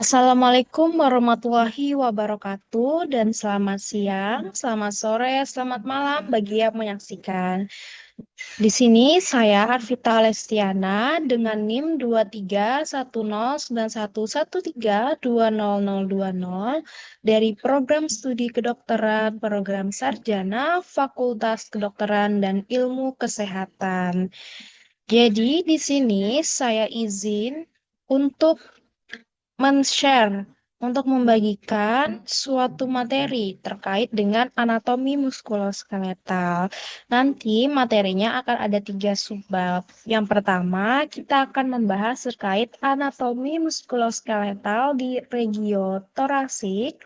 Assalamualaikum warahmatullahi wabarakatuh dan selamat siang, selamat sore, selamat malam bagi yang menyaksikan. Di sini saya Arvita Lestiana dengan NIM 2319113200020 dari Program Studi Kedokteran, Program Sarjana, Fakultas Kedokteran dan Ilmu Kesehatan. Jadi di sini saya izin untuk men-share untuk membagikan suatu materi terkait dengan anatomi muskuloskeletal. Nanti materinya akan ada 3 subbab. Yang pertama, kita akan membahas terkait anatomi muskuloskeletal di regio toraksik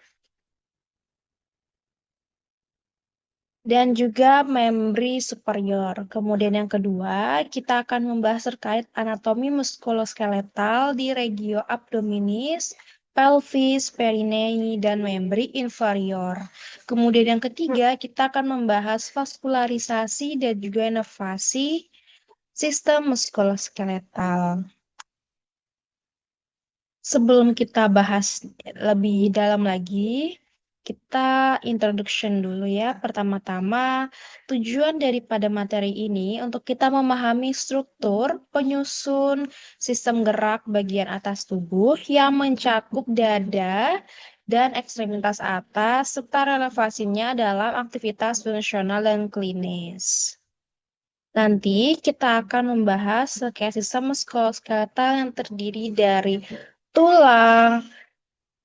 dan juga membri superior. Kemudian yang kedua, kita akan membahas terkait anatomi muskuloskeletal di regio abdominis, pelvis, perineum, dan membri inferior. Kemudian yang ketiga, kita akan membahas vaskularisasi dan juga inervasi sistem muskuloskeletal. Sebelum kita bahas lebih dalam lagi, kita introduction dulu ya. Pertama-tama, tujuan daripada materi ini untuk kita memahami struktur penyusun sistem gerak bagian atas tubuh yang mencakup dada dan ekstremitas atas, serta relevansinya dalam aktivitas fungsional dan klinis. Nanti kita akan membahas terkait sistem muskuloskeletal yang terdiri dari tulang,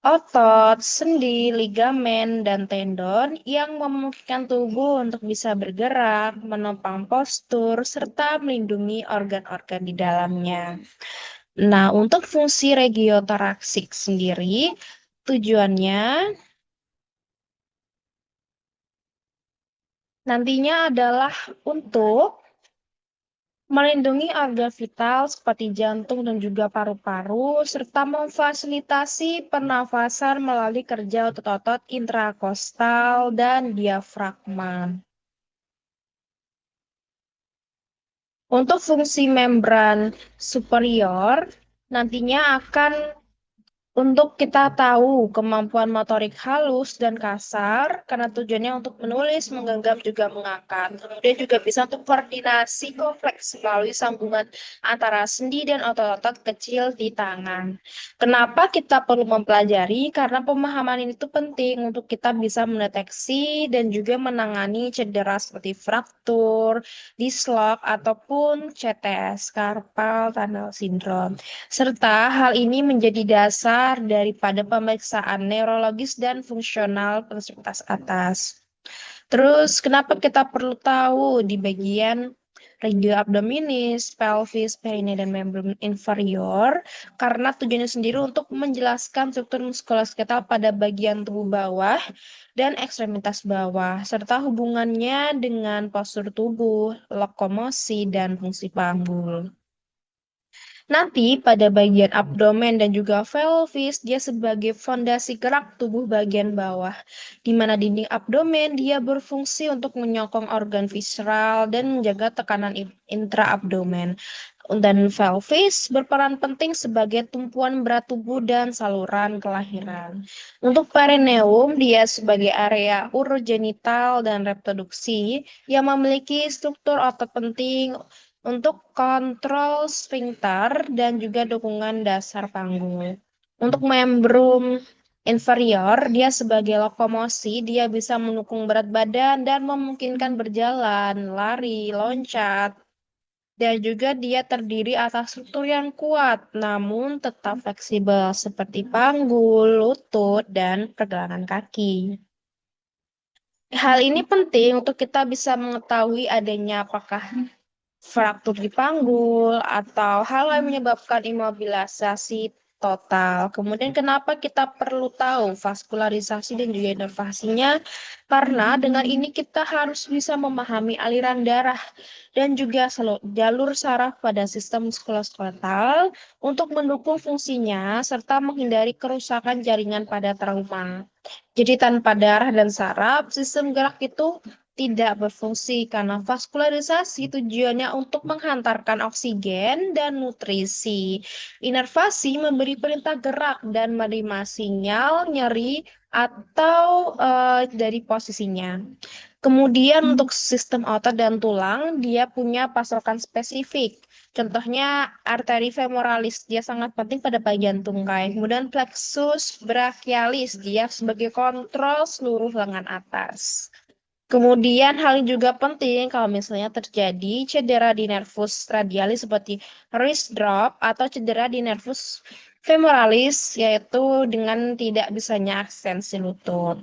otot, sendi, ligamen, dan tendon yang memungkinkan tubuh untuk bisa bergerak, menopang postur, serta melindungi organ-organ di dalamnya. Nah, untuk fungsi regiotoraksik sendiri, tujuannya nantinya adalah untuk melindungi organ vital seperti jantung dan juga paru-paru, serta memfasilitasi pernafasan melalui kerja otot-otot intrakostal dan diafragma. Untuk fungsi membran superior, nantinya akan untuk kita tahu kemampuan motorik halus dan kasar, karena tujuannya untuk menulis, menggenggam, juga mengangkat. Kemudian juga bisa untuk koordinasi kompleks melalui sambungan antara sendi dan otot-otot kecil di tangan. Kenapa kita perlu mempelajari? Karena pemahaman ini itu penting untuk kita bisa mendeteksi dan juga menangani cedera seperti fraktur, dislok, ataupun CTS, carpal tunnel syndrome. Serta hal ini menjadi dasar daripada pemeriksaan neurologis dan fungsional ekstremitas atas. Terus, kenapa kita perlu tahu di bagian regio abdominis, pelvis, perineum, dan membran inferior? Karena tujuannya sendiri untuk menjelaskan struktur muskuloskeletal pada bagian tubuh bawah dan ekstremitas bawah, serta hubungannya dengan postur tubuh, lokomosi, dan fungsi panggul. Nanti pada bagian abdomen dan juga pelvis, dia sebagai fondasi gerak tubuh bagian bawah, di mana dinding abdomen dia berfungsi untuk menyokong organ visceral dan menjaga tekanan intraabdomen. Dan pelvis berperan penting sebagai tumpuan berat tubuh dan saluran kelahiran. Untuk perineum, dia sebagai area urogenital dan reproduksi yang memiliki struktur otot penting untuk kontrol sphincter dan juga dukungan dasar panggul. Untuk membrum inferior, dia sebagai lokomosi, dia bisa mendukung berat badan dan memungkinkan berjalan, lari, loncat, dan juga dia terdiri atas struktur yang kuat, namun tetap fleksibel seperti panggul, lutut, dan pergelangan kaki. Hal ini penting untuk kita bisa mengetahui adanya apakah fraktur di panggul atau hal yang menyebabkan imobilisasi total. Kemudian kenapa kita perlu tahu vaskularisasi dan juga inervasinya? Karena dengan ini kita harus bisa memahami aliran darah dan juga jalur saraf pada sistem muskuloskeletal untuk mendukung fungsinya serta menghindari kerusakan jaringan pada trauma. Jadi tanpa darah dan saraf, sistem gerak itu tidak berfungsi karena vaskularisasi tujuannya untuk menghantarkan oksigen dan nutrisi. Inervasi memberi perintah gerak dan menerima sinyal nyeri atau dari posisinya. Kemudian untuk sistem otot dan tulang, dia punya pasokan spesifik. Contohnya arteri femoralis, dia sangat penting pada bagian tungkai. Kemudian plexus brachialis, dia sebagai kontrol seluruh lengan atas. Kemudian hal yang juga penting kalau misalnya terjadi cedera di nervus radialis seperti wrist drop atau cedera di nervus femoralis, yaitu dengan tidak bisanya ekstensi lutut.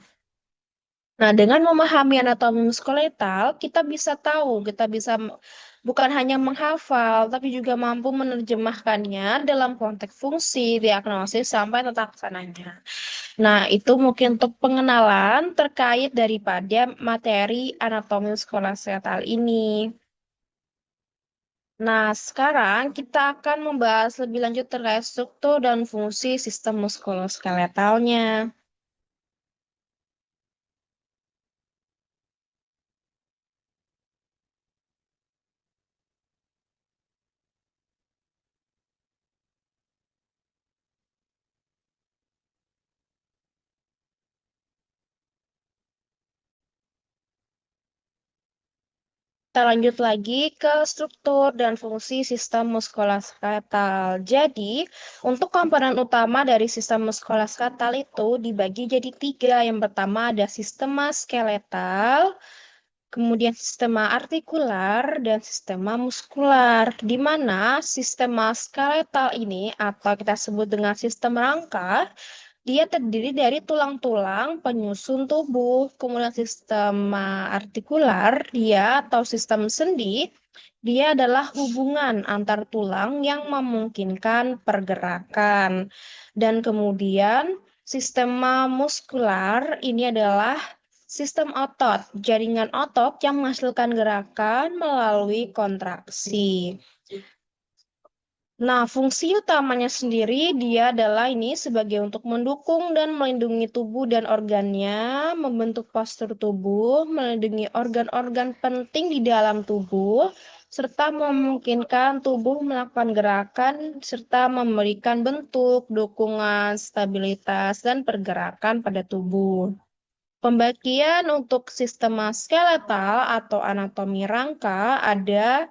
Nah, dengan memahami anatomi muskuloskeletal, kita bisa tahu, kita bisa bukan hanya menghafal, tapi juga mampu menerjemahkannya dalam konteks fungsi, diagnosis, sampai tata laksananya. Nah, itu mungkin untuk pengenalan terkait daripada materi anatomi muskuloskeletal ini. Nah, sekarang kita akan membahas lebih lanjut terkait struktur dan fungsi sistem muskuloskeletalnya. Kita lanjut lagi ke struktur dan fungsi sistem muskuloskeletal. Jadi, untuk komponen utama dari sistem muskuloskeletal itu dibagi jadi tiga. Yang pertama ada sistema skeletal, kemudian sistema artikular, dan sistema muskular. Di mana sistema skeletal ini, atau kita sebut dengan sistem rangka, dia terdiri dari tulang-tulang penyusun tubuh, kemudian sistem artikular, dia atau sistem sendi, dia adalah hubungan antar tulang yang memungkinkan pergerakan. Dan kemudian sistema muskular ini adalah sistem otot, jaringan otot yang menghasilkan gerakan melalui kontraksi. Nah, fungsi utamanya sendiri dia adalah ini sebagai untuk mendukung dan melindungi tubuh dan organnya, membentuk postur tubuh, melindungi organ-organ penting di dalam tubuh, serta memungkinkan tubuh melakukan gerakan, serta memberikan bentuk, dukungan, stabilitas, dan pergerakan pada tubuh. Pembagian untuk sistema skeletal atau anatomi rangka ada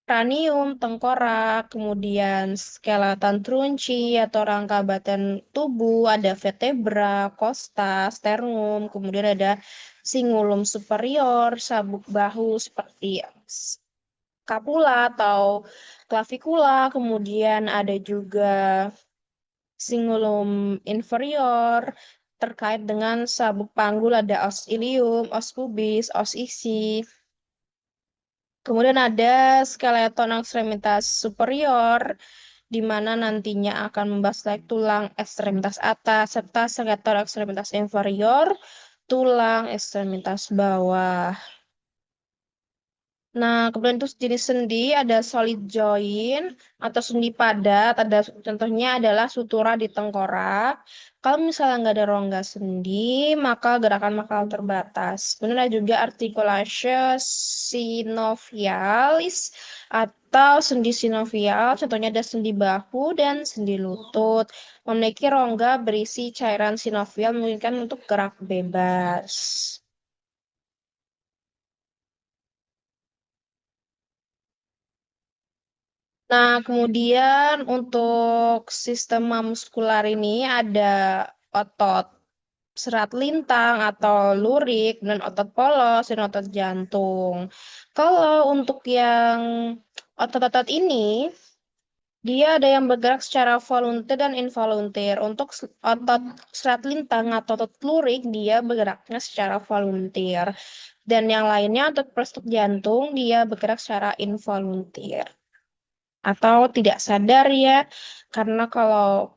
kranium, tengkorak, kemudian skeleton trunci atau rangka badan tubuh, ada vertebra, costa, sternum, kemudian ada cingulum superior, sabuk bahu seperti scapula atau clavikula, kemudian ada juga cingulum inferior, terkait dengan sabuk panggul ada os ilium, os pubis, os isi. Kemudian ada skeleton ekstremitas superior, di mana nantinya akan membahas like tulang ekstremitas atas, serta skeleton ekstremitas inferior, tulang ekstremitas bawah. Nah, kemudian itu jenis sendi ada solid joint atau sendi padat. Ada contohnya adalah sutura di tengkorak. Kalau misalnya nggak ada rongga sendi, maka gerakan bakal terbatas. Kemudian ada juga articulatio synovialis atau sendi sinovial. Contohnya ada sendi bahu dan sendi lutut. Memiliki rongga berisi cairan sinovial memungkinkan untuk gerak bebas. Nah, kemudian untuk sistema muskular ini ada otot serat lintang atau lurik, dan otot polos, dan otot jantung. Kalau untuk yang otot-otot ini, dia ada yang bergerak secara volunteer dan involunteer. Untuk otot serat lintang atau otot lurik, dia bergeraknya secara volunteer. Dan yang lainnya, otot pelestuk jantung, dia bergerak secara involunteer atau tidak sadar ya, karena kalau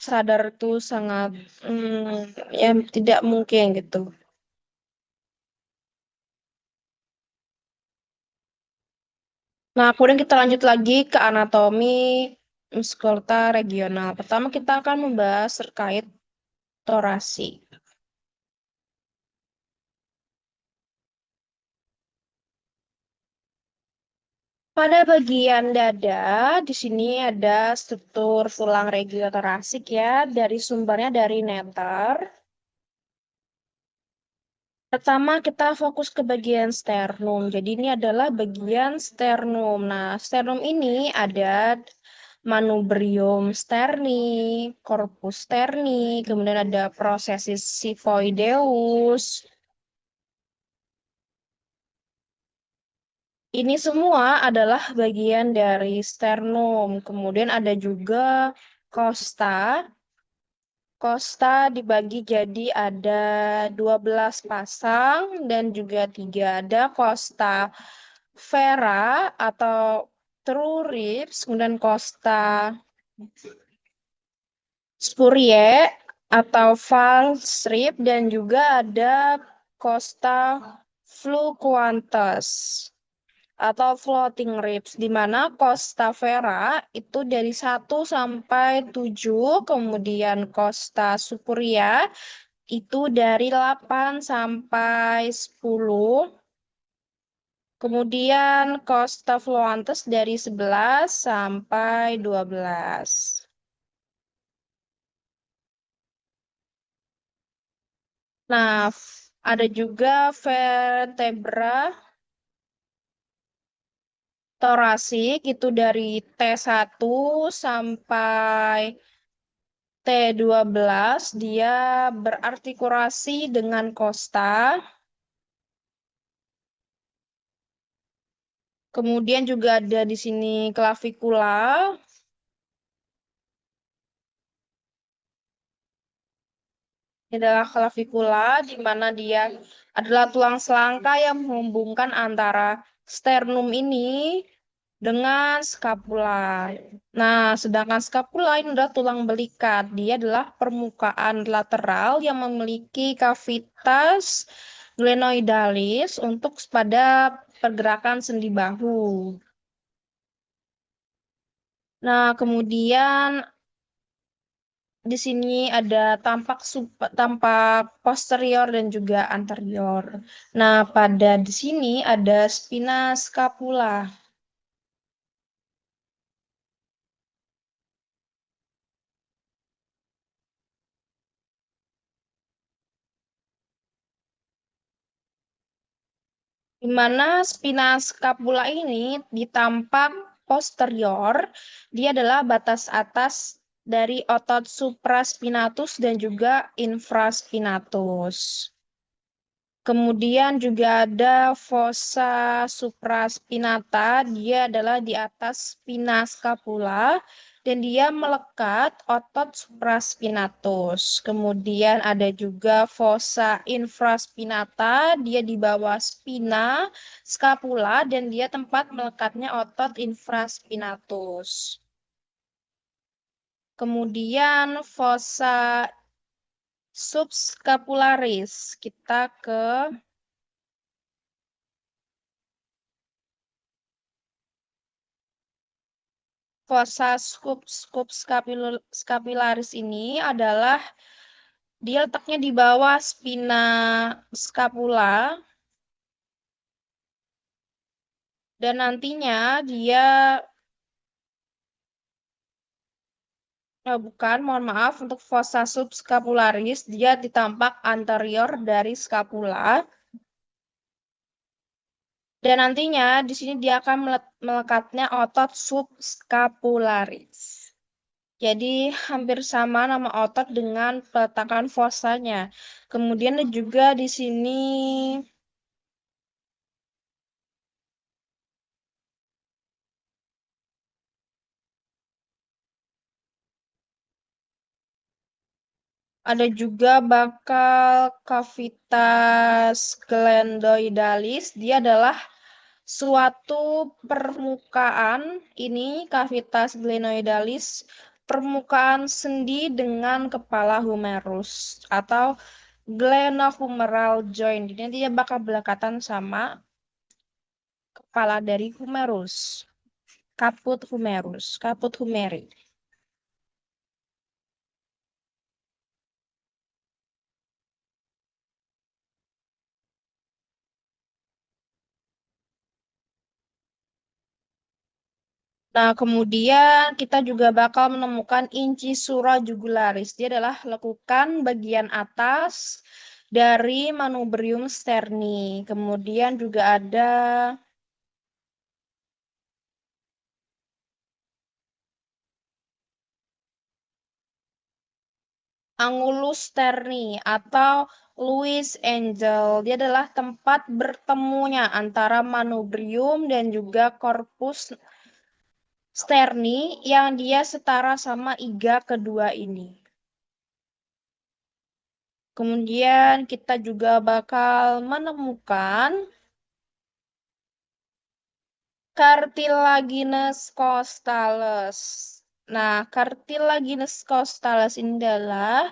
sadar itu sangat ya tidak mungkin gitu. Nah, kemudian kita lanjut lagi ke anatomi muskulatur regional. Pertama kita akan membahas terkait torasi. Pada bagian dada, di sini ada struktur tulang regiotorasik ya, dari sumbernya dari Nether. Pertama, kita fokus ke bagian sternum. Jadi ini adalah bagian sternum. Nah, sternum ini ada manubrium sterni, corpus sterni, kemudian ada prosesis xiphoideus. Ini semua adalah bagian dari sternum. Kemudian ada juga costa. Costa dibagi jadi ada 12 pasang dan juga tiga. Ada costa vera atau true ribs, kemudian costa spurie atau false rib, dan juga ada costa fluctuantes atau floating ribs, di mana Costa Vera itu dari 1 sampai 7, kemudian Costa Superia itu dari 8 sampai 10, kemudian Costa Fluantes dari 11 sampai 12. Nah, ada juga vertebra torasik itu dari T1 sampai T12, dia berartikulasi dengan Costa. Kemudian juga ada di sini clavicula. Ini adalah clavicula di mana dia adalah tulang selangka yang menghubungkan antara sternum ini dengan scapula. Nah, sedangkan scapula ini adalah tulang belikat. Dia adalah permukaan lateral yang memiliki kavitas glenoidalis untuk pada pergerakan sendi bahu. Nah, kemudian di sini ada tampak posterior dan juga anterior. Nah, pada di sini ada spina scapula. Di mana spina scapula ini ditampak posterior, dia adalah batas atas dari otot supraspinatus dan juga infraspinatus. Kemudian juga ada fossa supraspinata, dia adalah di atas spina scapula dan dia melekat otot supraspinatus. Kemudian ada juga fossa infraspinata, dia di bawah spina scapula dan dia tempat melekatnya otot infraspinatus. Kemudian fossa subscapularis, kita ke fossa scapularis ini adalah dia letaknya di bawah spina scapula dan nantinya dia bukan, mohon maaf, untuk fossa subscapularis dia ditampak anterior dari scapula dan nantinya di sini dia akan melekatnya otot subscapularis. Jadi hampir sama nama otot dengan peletakan fossanya. Kemudian ada juga di sini ada juga bakal cavitas glandoidalis. Dia adalah suatu permukaan, ini cavitas glenoidalis, permukaan sendi dengan kepala humerus atau glenohumeral joint. Jadi nanti dia bakal berdekatan sama kepala dari humerus, caput humeri. Nah, kemudian kita juga bakal menemukan incisura jugularis. Dia adalah lekukan bagian atas dari manubrium sterni. Kemudian juga ada angulus sterni atau Louis Angel. Dia adalah tempat bertemunya antara manubrium dan juga corpus sterni yang dia setara sama iga kedua ini. Kemudian kita juga bakal menemukan cartilaginous costalis. Nah, cartilaginous costalis ini adalah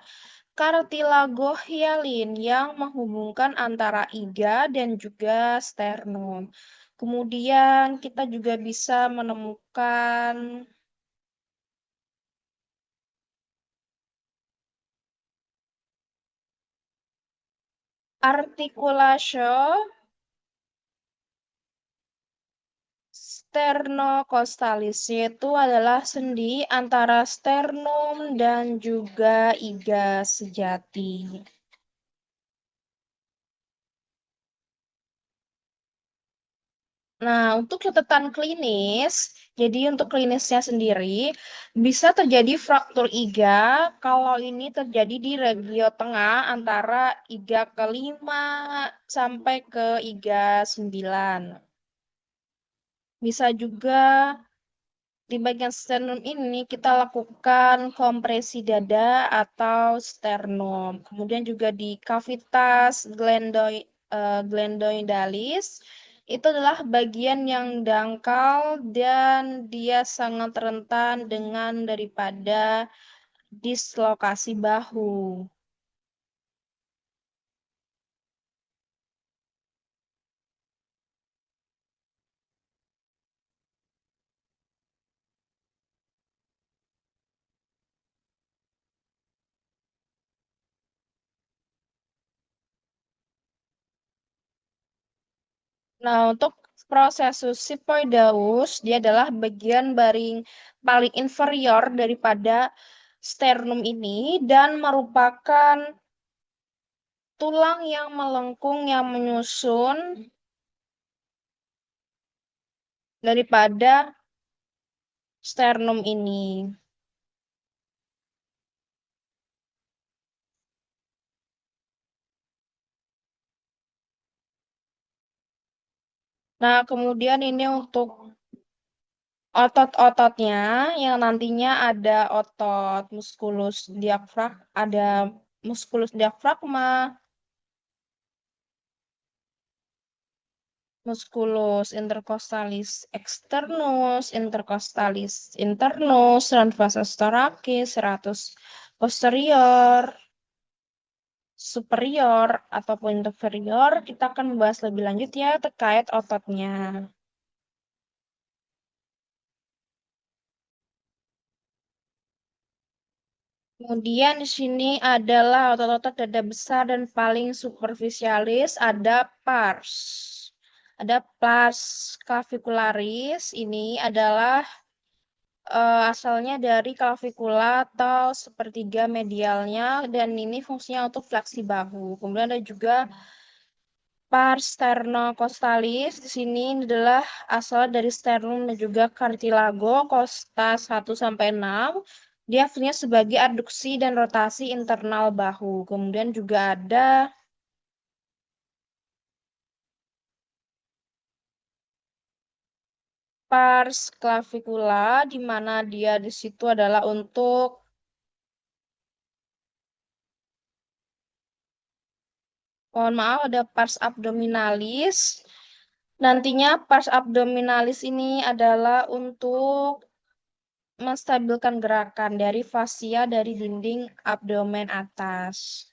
kartilago hyalin yang menghubungkan antara iga dan juga sternum. Kemudian kita juga bisa menemukan articulatio sternocostalis, yaitu adalah sendi antara sternum dan juga iga sejati. Nah, untuk catatan klinis, jadi untuk klinisnya sendiri, bisa terjadi fraktur iga kalau ini terjadi di regio tengah antara iga kelima sampai ke iga 9. Bisa juga di bagian sternum ini kita lakukan kompresi dada atau sternum. Kemudian juga di kavitas glandoidalis itu adalah bagian yang dangkal dan dia sangat rentan dengan daripada dislokasi bahu. Nah, untuk prosesus sipoideus, dia adalah bagian paling inferior daripada sternum ini dan merupakan tulang yang melengkung yang menyusun daripada sternum ini. Nah, kemudian ini untuk otot-ototnya yang nantinya ada otot ada musculus diafragma, musculus intercostalis externus, intercostalis internus, transversus thoracis, serratus posterior, superior, ataupun inferior. Kita akan membahas lebih lanjut ya terkait ototnya. Kemudian di sini adalah otot-otot dada besar dan paling superficialis, ada pars. Ada pars clavicularis, ini adalah asalnya dari clavicula atau sepertiga medialnya dan ini fungsinya untuk fleksi bahu. Kemudian ada juga pars sternocostalis. Di sini adalah asal dari sternum dan juga cartilago costa 1 sampai 6. Dia fungsinya sebagai adduksi dan rotasi internal bahu. Kemudian juga ada pars clavicula di mana dia di situ adalah untuk mohon maaf ada pars abdominalis. Nantinya pars abdominalis ini adalah untuk menstabilkan gerakan dari fasia dari dinding abdomen atas.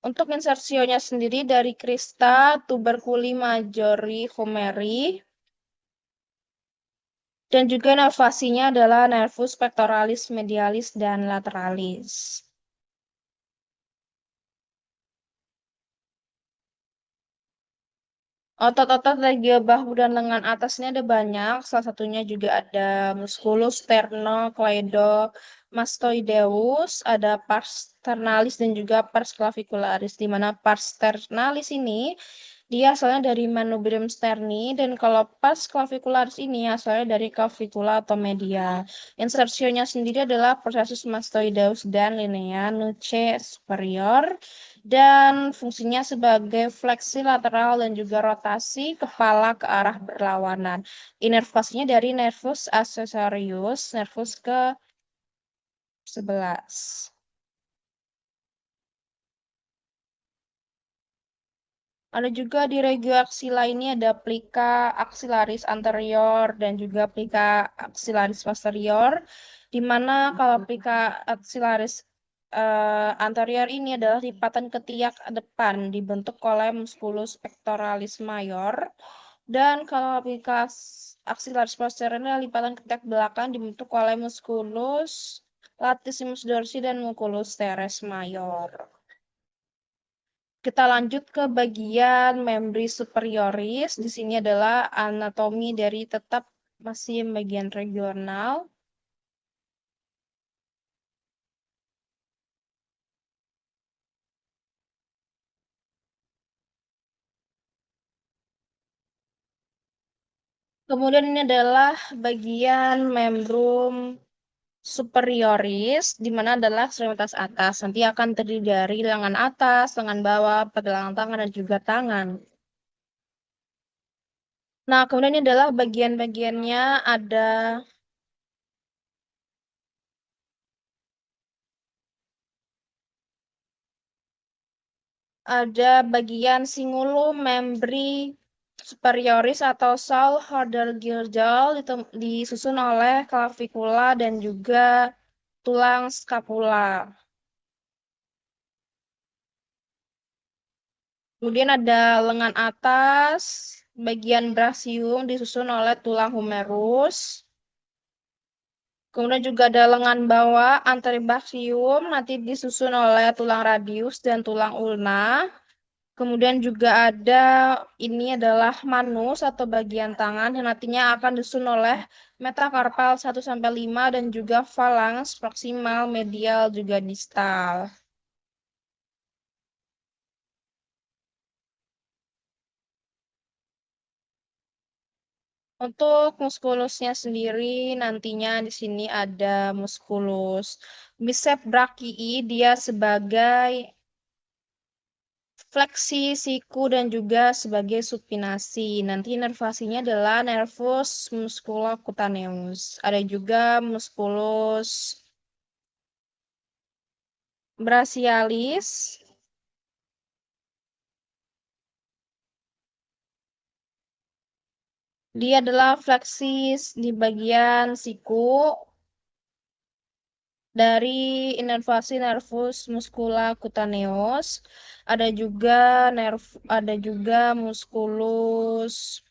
Untuk insersionya sendiri dari crista tuberculi majori humeri dan juga nervasinya adalah nervus pectoralis medialis dan lateralis. Otot-otot regi bahu dan lengan atasnya ada banyak. Salah satunya juga ada musculus sternocleidomastoideus, ada pars sternalis dan juga pars clavicularis. Di mana pars sternalis ini dia asalnya dari manubrium sterni dan kalau pars clavicularis ini asalnya dari clavicula atau media. Insersionya sendiri adalah processus mastoideus dan linea nuchae superior dan fungsinya sebagai fleksi lateral dan juga rotasi kepala ke arah berlawanan. Inervasinya dari nervus accessorius, nervus ke 11. Ada juga di regio aksila ini ada plica axillaris anterior dan juga plica axillaris posterior, di mana kalau plica axillaris anterior ini adalah lipatan ketiak depan dibentuk oleh musculus pectoralis major, dan kalau plica axillaris posterior adalah lipatan ketiak belakang dibentuk oleh musculus latissimus dorsi dan musculus teres major. Kita lanjut ke bagian membris superioris. Di sini adalah anatomi dari tetap masih bagian regional. Kemudian ini adalah bagian membrum superioris, di mana adalah ekstremitas atas. Nanti akan terdiri dari lengan atas, lengan bawah, pergelangan tangan, dan juga tangan. Nah, kemudian ini adalah bagian-bagiannya ada bagian cingulum membri superioris atau saul Hörder-Gilgal disusun oleh clavicula dan juga tulang scapula. Kemudian ada lengan atas, bagian brachioum disusun oleh tulang humerus. Kemudian juga ada lengan bawah, anterobrachium, nanti disusun oleh tulang radius dan tulang ulna. Kemudian juga ada ini adalah manus atau bagian tangan yang nantinya akan disusun oleh metakarpal 1 sampai 5 dan juga phalanx proksimal, medial, juga distal. Untuk muskulusnya sendiri nantinya di sini ada muskulus bicep brachii, dia sebagai fleksi siku dan juga sebagai supinasi. Nanti inervasinya adalah nervus musculocutaneus. Ada juga musculus brachialis. Dia adalah fleksi di bagian siku dari inervasi nervus musculocutaneus. Ada juga musculus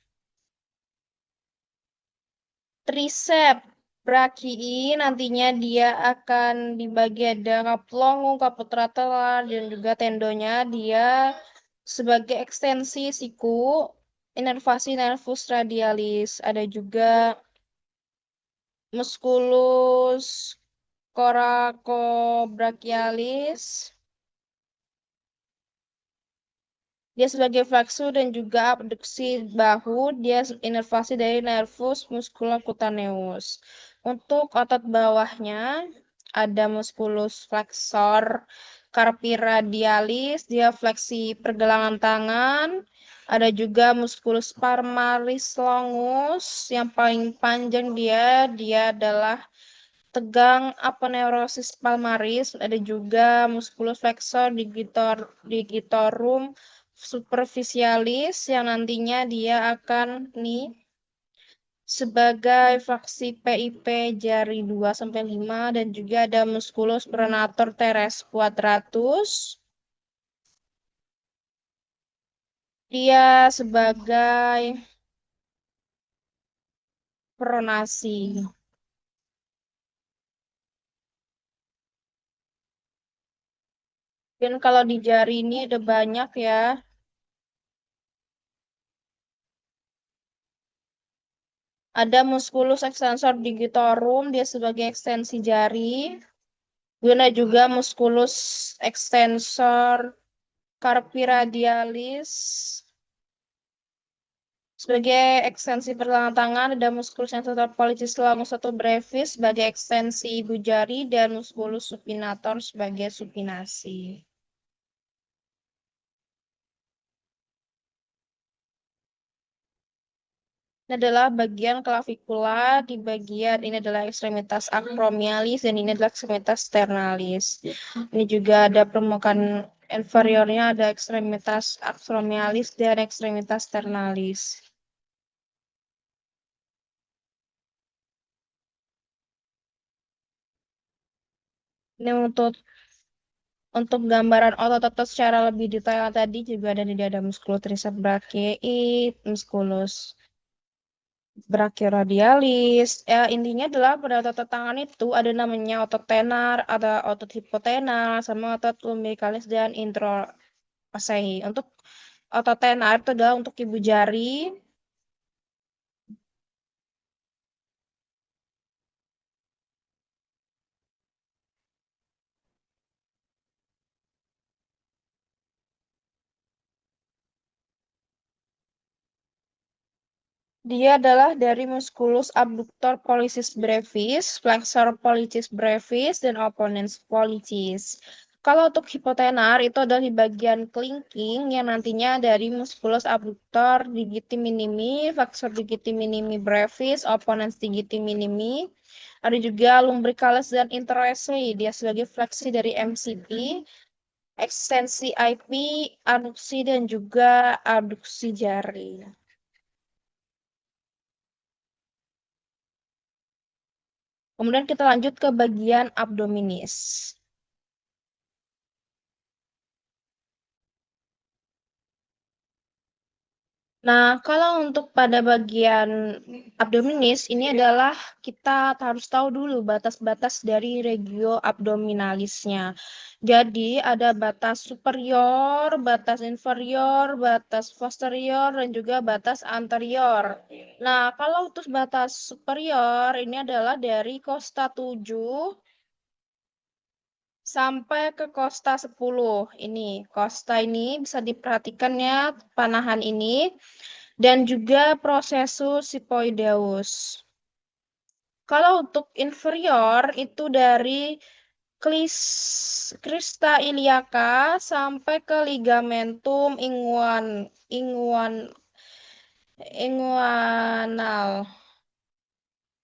tricep brachii, nantinya dia akan dibagi ada caput longum, caput lateral, dan juga tendonya dia sebagai ekstensi siku, inervasi nervus radialis. Ada juga musculus coracobrachialis. Dia sebagai fleksu dan juga abduksi bahu, dia inervasi dari nervus musculocutaneus. Untuk otot bawahnya ada musculus flexor carpi radialis, dia fleksi pergelangan tangan. Ada juga musculus palmaris longus, yang paling panjang dia adalah tegang aponeurosis palmaris. Ada juga musculus flexor digitorum superficialis yang nantinya dia akan nih sebagai fraksi PIP jari 2 sampai 5 dan juga ada musculus pronator teres quadratus. Dia sebagai pronasi. Dan kalau di jari ini ada banyak ya. Ada musculus extensor digitorum, dia sebagai ekstensi jari. Kemudian ada juga musculus extensor carpi radialis. Sebagai ekstensi pergelangan tangan, ada musculus extensor pollicis longus atau brevis sebagai ekstensi ibu jari dan musculus supinator sebagai supinasi. Ini adalah bagian clavikula, di bagian ini adalah ekstremitas acromialis dan ini adalah ekstremitas sternalis. Ini juga ada permukaan inferiornya, ada ekstremitas acromialis dan ekstremitas sternalis. Ini untuk gambaran otot-otot secara lebih detail tadi juga ada di dada musculus triceps brachii, musculus brachioradialis. Ya, intinya adalah pada otot tangan itu ada namanya otot tenar, ada otot hipotenar, sama otot lumbricalis dan intraossei. Untuk otot tenar itu adalah untuk ibu jari. Dia adalah dari musculus abductor pollicis brevis, flexor pollicis brevis, dan opponens pollicis. Kalau untuk hipotenar itu adalah di bagian kelingking yang nantinya dari musculus abductor digiti minimi, flexor digiti minimi brevis, opponens digiti minimi. Ada juga lumbricalis dan interossei, dia sebagai fleksi dari MCP, ekstensi IP, aduksi dan juga abduksi jari. Kemudian kita lanjut ke bagian abdominis. Nah, kalau untuk pada bagian abdominis, ini adalah kita harus tahu dulu batas-batas dari regio abdominalisnya. Jadi, ada batas superior, batas inferior, batas posterior, dan juga batas anterior. Nah, kalau untuk batas superior, ini adalah dari kosta 7 sampai ke Kosta 10. Ini, Kosta ini bisa diperhatikan ya, panahan ini. Dan juga prosesus sipoideus. Kalau untuk inferior, itu dari crista iliaca sampai ke ligamentum inguanal.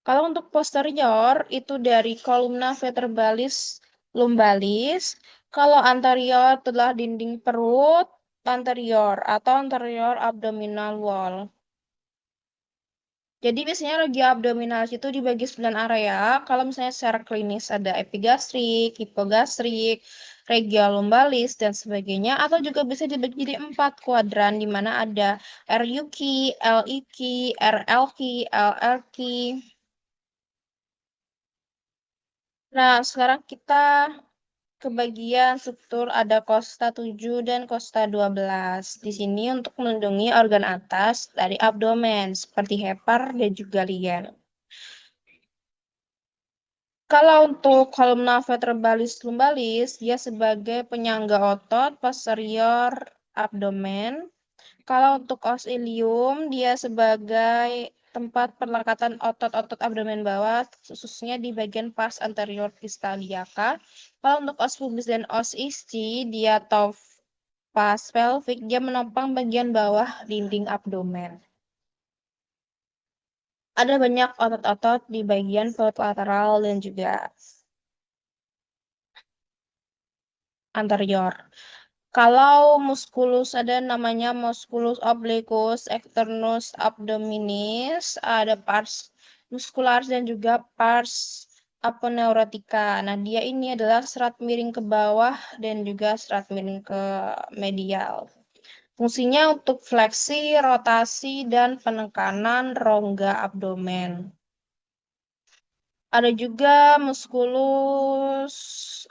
Kalau untuk posterior itu dari kolumna vertebralis lumbalis. Kalau anterior adalah dinding perut anterior atau anterior abdominal wall. Jadi biasanya regi abdominalis itu dibagi 9 area. Kalau misalnya secara klinis ada epigastrik, hipogastrik, regi lumbalis, dan sebagainya. Atau juga bisa dibagi jadi 4 kuadran, di mana ada RUQ, LIQ, RLQ, LRQ. Nah, sekarang kita ke bagian struktur ada kosta 7 dan kosta 12. Di sini untuk melindungi organ atas dari abdomen seperti hepar dan juga lien. Kalau untuk kolumna vertebralis lumbalis, dia sebagai penyangga otot posterior abdomen. Kalau untuk os ilium, dia sebagai tempat perlekatan otot-otot abdomen bawah, khususnya di bagian pars anterior crista iliaca. Kalau untuk os pubis dan os ischi, dia atau pas pelvic, dia menopang bagian bawah dinding abdomen. Ada banyak otot-otot di bagian perut lateral dan juga anterior. Kalau musculus ada namanya musculus obliquus externus abdominis, ada pars muscularis dan juga pars aponeurotica. Nah, dia ini adalah serat miring ke bawah dan juga serat miring ke medial. Fungsinya untuk fleksi, rotasi, dan penekanan rongga abdomen. Ada juga musculus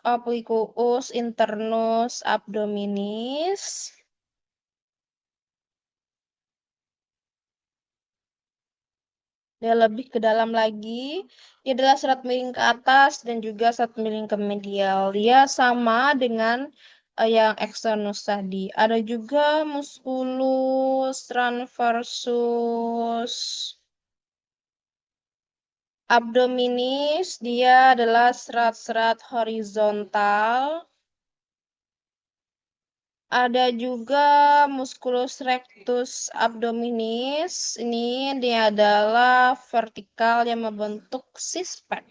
obliquus internus abdominis. Dia lebih ke dalam lagi. Dia adalah serat miring ke atas dan juga serat miring ke medial. Dia sama dengan yang externus tadi. Ada juga musculus transversus abdominis. Dia adalah serat-serat horizontal. Ada juga musculus rectus abdominis. Ini dia adalah vertikal yang membentuk six pack.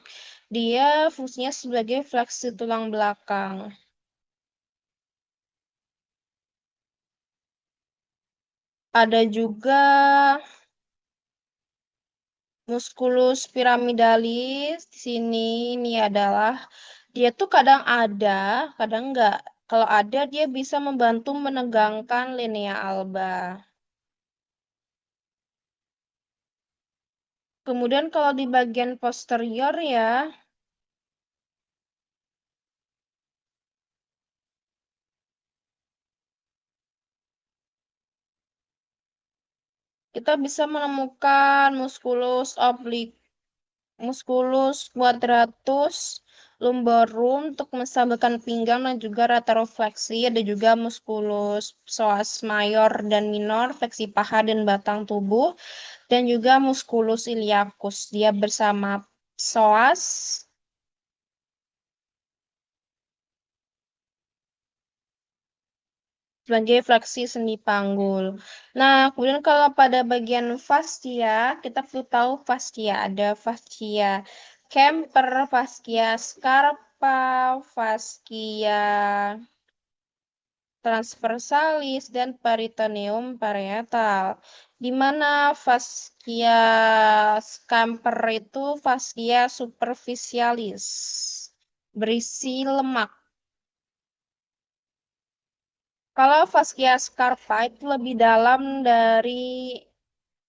Dia fungsinya sebagai fleksi tulang belakang. Ada juga musculus pyramidalis. Di sini ini adalah dia tuh kadang ada, kadang enggak. Kalau ada, dia bisa membantu menegangkan linea alba. Kemudian kalau di bagian posterior ya, kita bisa menemukan musculus quadratus lumborum untuk menstabilkan pinggang dan juga laterofleksi. Ada juga musculus psoas mayor dan minor, fleksi paha dan batang tubuh, dan juga musculus iliacus. Dia bersama psoas sebagai fleksi sendi panggul. Nah, kemudian kalau pada bagian fascia, kita perlu tahu fascia. Ada fascia Kemper, fascia scarpa, fascia transversalis, dan peritoneum parietal. Di mana fascia Kemper itu fascia superficialis, berisi lemak. Kalau fascia scarpa itu lebih dalam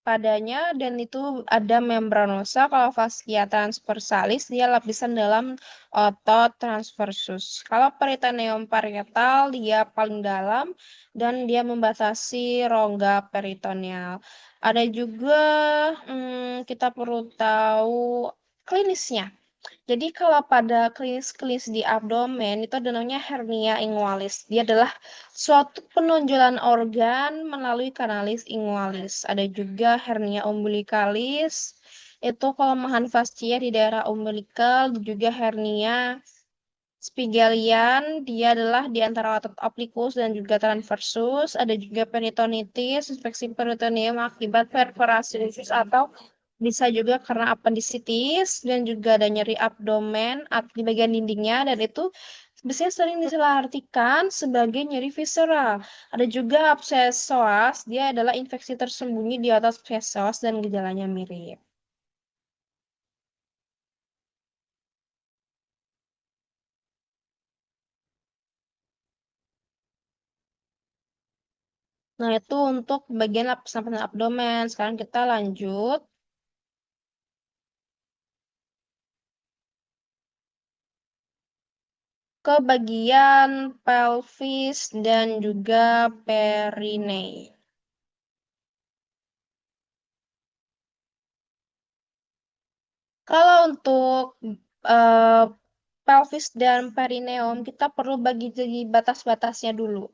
padanya dan itu ada membranosa. Kalau fascia transversalis dia lapisan dalam otot transversus. Kalau peritoneum parietal dia paling dalam dan dia membatasi rongga peritoneal. Ada juga kita perlu tahu klinisnya. Jadi kalau pada klinis-klinis di abdomen itu ada namanya hernia ingualis. Dia adalah suatu penonjolan organ melalui kanalis ingualis. Ada juga hernia umbilicalis. Itu kelemahan fascia di daerah umbilical, juga hernia Spigelian, dia adalah di antara otot oblikus dan juga transversus. Ada juga peritonitis, infeksi peritoneum akibat perforasi usus atau bisa juga karena apendisitis dan juga ada nyeri abdomen di bagian dindingnya dan itu biasanya sering disalahartikan sebagai nyeri visceral. Ada juga abses psoas, dia adalah infeksi tersembunyi di otot abses psoas dan gejalanya mirip. Nah, itu untuk bagian lapisan abdomen. Sekarang kita lanjut ke bagian pelvis dan juga perineum. Kalau untuk eh, pelvis dan perineum, kita perlu bagi jadi batas-batasnya dulu.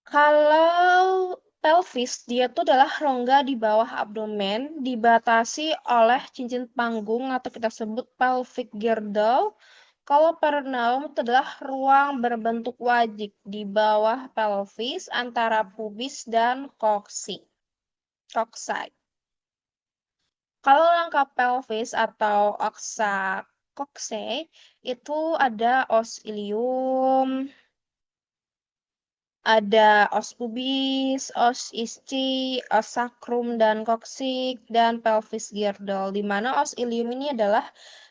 Kalau pelvis, dia itu adalah rongga di bawah abdomen, dibatasi oleh cincin panggung atau kita sebut pelvic girdle. Kalau perineum itu adalah ruang berbentuk wajik di bawah pelvis antara pubis dan coccyx. Kalau rangka pelvis atau oxa coccyx itu ada os ilium, ada os pubis, os ischi, os sacrum dan coccyx dan pelvis girdle. Di mana os ilium ini adalah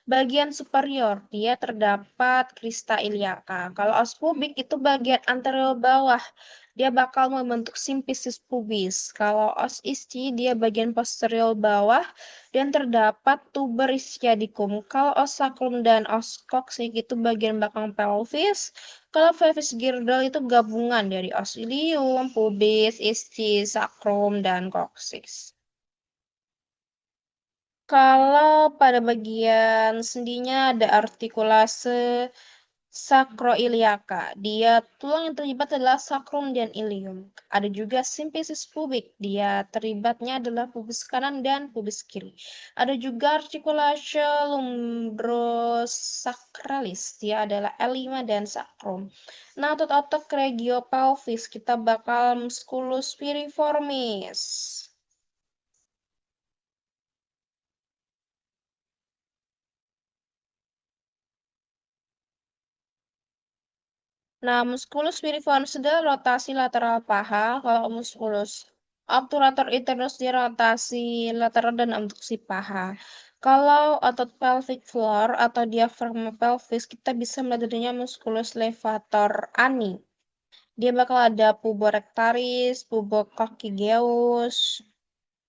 bagian superior, dia terdapat crista iliaca. Kalau os pubis itu bagian anterior bawah, dia bakal membentuk simfisis pubis. Kalau os ischi dia bagian posterior bawah dan terdapat tuber ischiadicum. Kalau os sacrum dan os coccyx itu bagian belakang pelvis. Kalau pelvis girdle itu gabungan dari os ilium, pubis, ischi, sacrum, dan coccyx. Kalau pada bagian sendinya ada artikulase sakroiliaka. Dia tulang yang terlibat adalah sakrum dan ilium. Ada juga simfisis pubik. Dia terlibatnya adalah pubis kanan dan pubis kiri. Ada juga artikulase lumbrosakralis. Dia adalah L5 dan sakrum. Nah, otot-otot regiopelvis kita bakal musculus piriformis. Nah, musculus piriformis adalah rotasi lateral paha. Kalau musculus obturator internus dia rotasi lateral dan abduksi paha. Kalau otot pelvic floor atau diafragma pelvis, kita bisa melihatnya musculus levator ani. Dia bakal ada pubo rectaris, pubo coccygeus,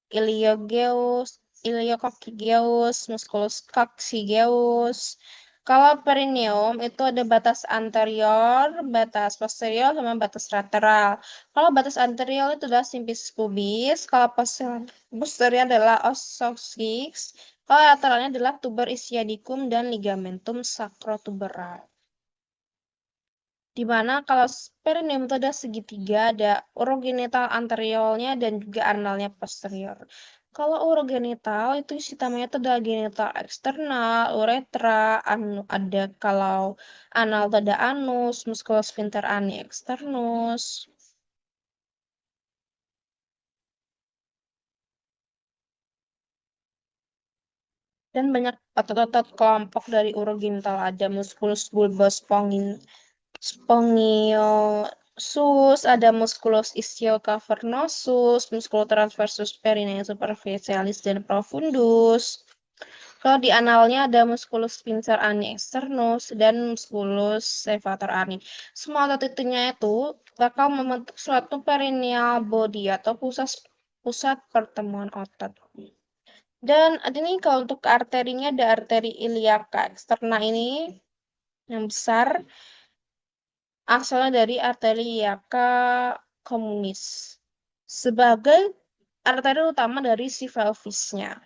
iliogeus, iliococcygeus, musculus coccygeus. Kalau perineum itu ada batas anterior, batas posterior, sama batas lateral. Kalau batas anterior itu adalah simpis pubis, kalau posterior adalah os coccyx, kalau lateralnya adalah tuber ischiadicum dan ligamentum sacrotuberal. Di mana kalau perineum itu ada segitiga, ada urogenital anteriornya dan juga analnya posterior. Kalau urogenital itu isi utamanya itu ada genital eksternal, uretra, ada kalau anal itu ada anus, musculus sphincter ani externus. Dan banyak otot-otot kelompok dari urogenital ada musculus bulbus spongiosus, ada musculus ischiocavernosus, musculus transversus perineum superficialis dan profundus. Kalau di analnya ada musculus sphincter ani externus dan musculus levator ani. Semua otot itunya itu bakal membentuk suatu perineal body atau pusat pusat pertemuan otot. Dan ini kalau untuk arterinya ada arteri iliaca eksterna ini yang besar asalnya dari arteri iliaca communis sebagai arteri utama dari si pelvisnya.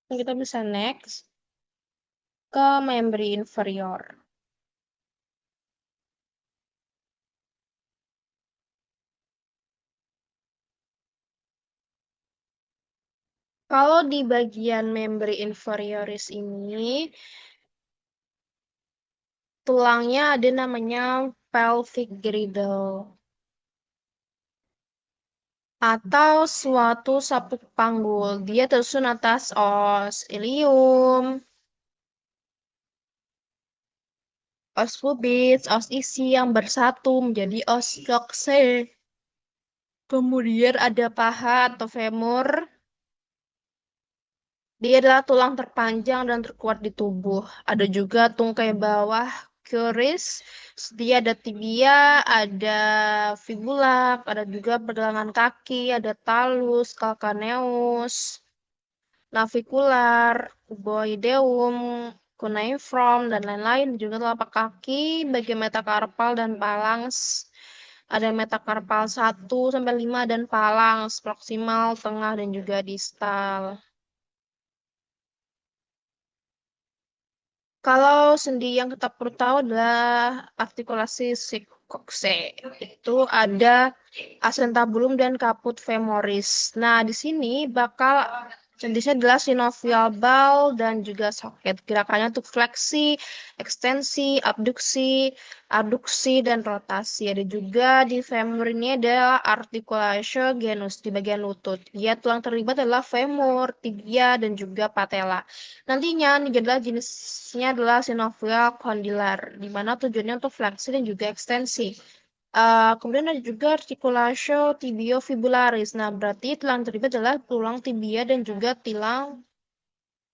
Kita bisa next ke membri inferior. Kalau di bagian membri inferioris ini, tulangnya ada namanya pelvic girdle atau suatu sapuk panggul. Dia tersusun atas os ilium, os pubis, os isi yang bersatu menjadi os coccyx. Kemudian ada paha atau femur. Dia adalah tulang terpanjang dan terkuat di tubuh. Ada juga tungkai bawah, curis. Dia ada tibia, ada fibula, ada juga pergelangan kaki, ada talus, calcaneus, navicular, cuboideum, cuneiform, dan lain-lain. Juga telapak kaki, bagian metakarpal dan phalanx. Ada metakarpal 1 sampai 5 dan phalanx, proksimal, tengah, dan juga distal. Kalau sendi yang kita perlu tahu adalah artikulasi sikokse. Itu ada acentabulum dan caput femoris. Nah, di sini bakal jenisnya adalah synovial ball dan juga socket. Gerakannya untuk fleksi, ekstensi, abduksi, dan rotasi. Ada juga di femur ini adalah articulatio genus di bagian lutut. Dia tulang terlibat adalah femur, tibia, dan juga patella. Nantinya ini adalah jenisnya adalah synovial condylar, di mana tujuannya untuk fleksi dan juga ekstensi. Kemudian ada juga articulatio tibiofibularis. Nah, berarti tulang terlibat adalah tulang tibia dan juga tulang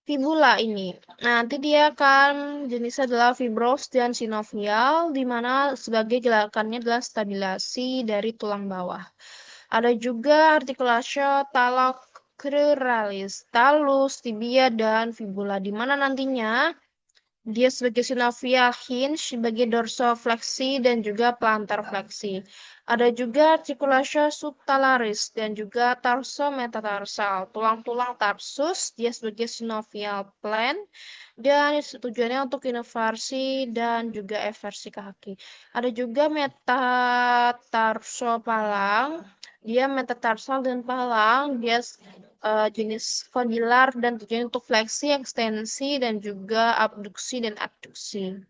fibula ini. Nah, nanti dia akan jenisnya adalah fibros dan sinovial, di mana sebagai gerakannya adalah stabilasi dari tulang bawah. Ada juga articulatio talocruralis, talus, tibia, dan fibula, di mana nantinya Dia sebagai synovial hinge, sebagai dorsofleksi dan juga plantar fleksi. Ada juga articulatio subtalaris dan juga tarsometatarsal. Tulang-tulang tarsus, dia sebagai synovial plane dan tujuannya untuk inervasi dan juga eversi kaki. Ada juga metatarsopalang, dia metatarsal dan palang, dia jenis kondilar dan tujuannya untuk fleksi, ekstensi, dan juga abduksi dan adduksi.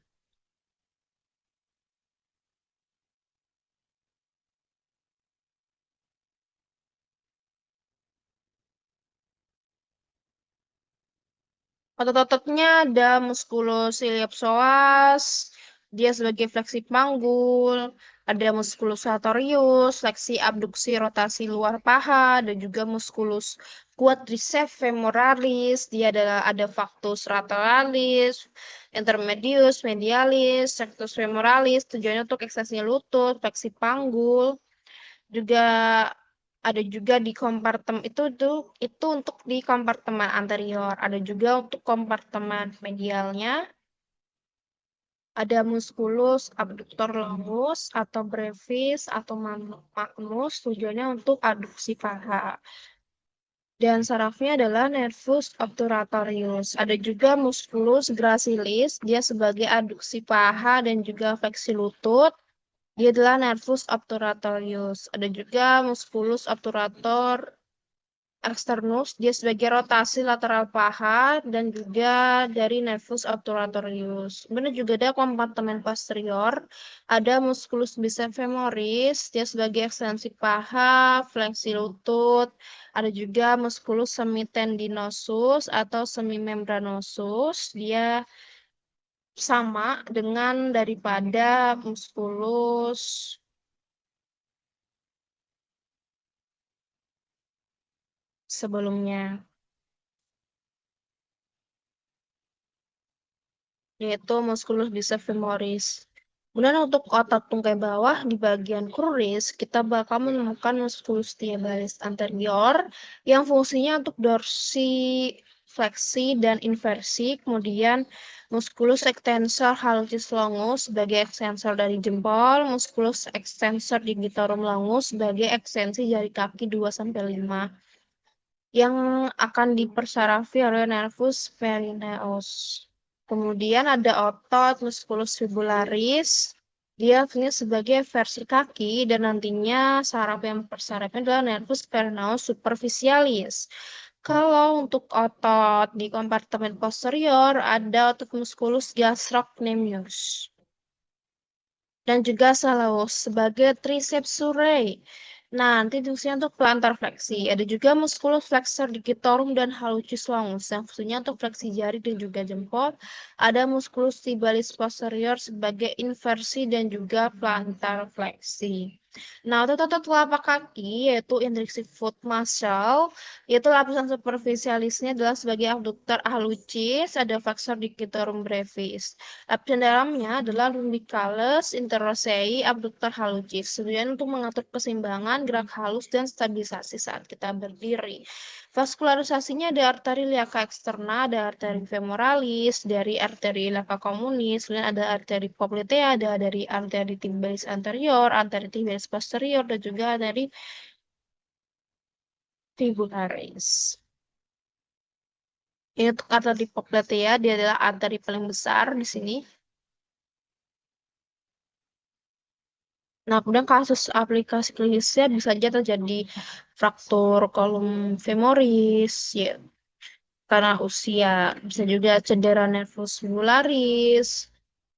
Otot-ototnya ada musculus iliopsoas, dia sebagai fleksi panggul, ada musculus sartorius, fleksi abduksi rotasi luar paha, dan juga musculus quadriceps femoralis, dia ada factus lateralis, intermedius medialis, rectus femoralis, tujuannya untuk ekstensi lutut, fleksi panggul, juga ada juga di kompartemen itu untuk di kompartemen anterior. Ada juga untuk kompartemen medialnya. Ada musculus abductor longus atau brevis atau magnus tujuannya untuk adduksi paha. Dan sarafnya adalah nervus obturatorius. Ada juga musculus gracilis, dia sebagai adduksi paha dan juga fleksi lutut. Dia adalah nervus obturatorius. Ada juga musculus obturator externus, dia sebagai rotasi lateral paha dan juga dari nervus obturatorius. Kemudian juga ada kompartemen posterior, ada musculus biceps femoris, dia sebagai ekstensi paha, fleksi lutut. Ada juga musculus semitendinosus atau semimembranosus, dia sama dengan daripada musculus sebelumnya, yaitu musculus biceps femoris. Kemudian untuk otot tungkai bawah di bagian kruris, kita bakal menemukan musculus tibialis anterior yang fungsinya untuk dorsi, fleksi, dan inversi. Kemudian musculus extensor hallucis longus sebagai ekstensor dari jempol, musculus extensor digitorum longus sebagai ekstensi jari kaki 2-5 yang akan dipersarafi oleh nervus perineus. Kemudian ada otot musculus fibularis. Dia fungsinya sebagai versi kaki dan nantinya saraf yang mempersarafnya adalah nervus perineus superficialis. Kalau untuk otot di kompartemen posterior ada otot musculus gastrocnemius dan juga salaus sebagai triceps surae. Nah, nanti fungsinya untuk plantar fleksi. Ada juga musculus flexor digitorum dan hallucis longus yang fungsinya untuk fleksi jari dan juga jempol. Ada musculus tibialis posterior sebagai inversi dan juga plantar fleksi. Nah, otot-otot telapak kaki yaitu intrinsic foot muscle, yaitu lapisan superficialisnya adalah sebagai abductor hallucis, ada flexor digitorum brevis. Lapisan dalamnya adalah lumbicalis interossei abductor hallucis. Tujuan untuk mengatur keseimbangan, gerak halus, dan stabilisasi saat kita berdiri. Vaskularisasinya ada arteri iliaca externa, ada arteri femoralis, dari arteri iliaca communis, kemudian ada arteri poplitea, ada dari arteri tibialis anterior, arteri tibialis posterior, dan juga arteri fibularis. Ini untuk arteri poplitea, dia adalah arteri paling besar di sini. Nah, kemudian kasus aplikasi klinisnya bisa saja terjadi fraktur kolum femoris, ya, karena usia. Bisa juga cedera nervus fibularis,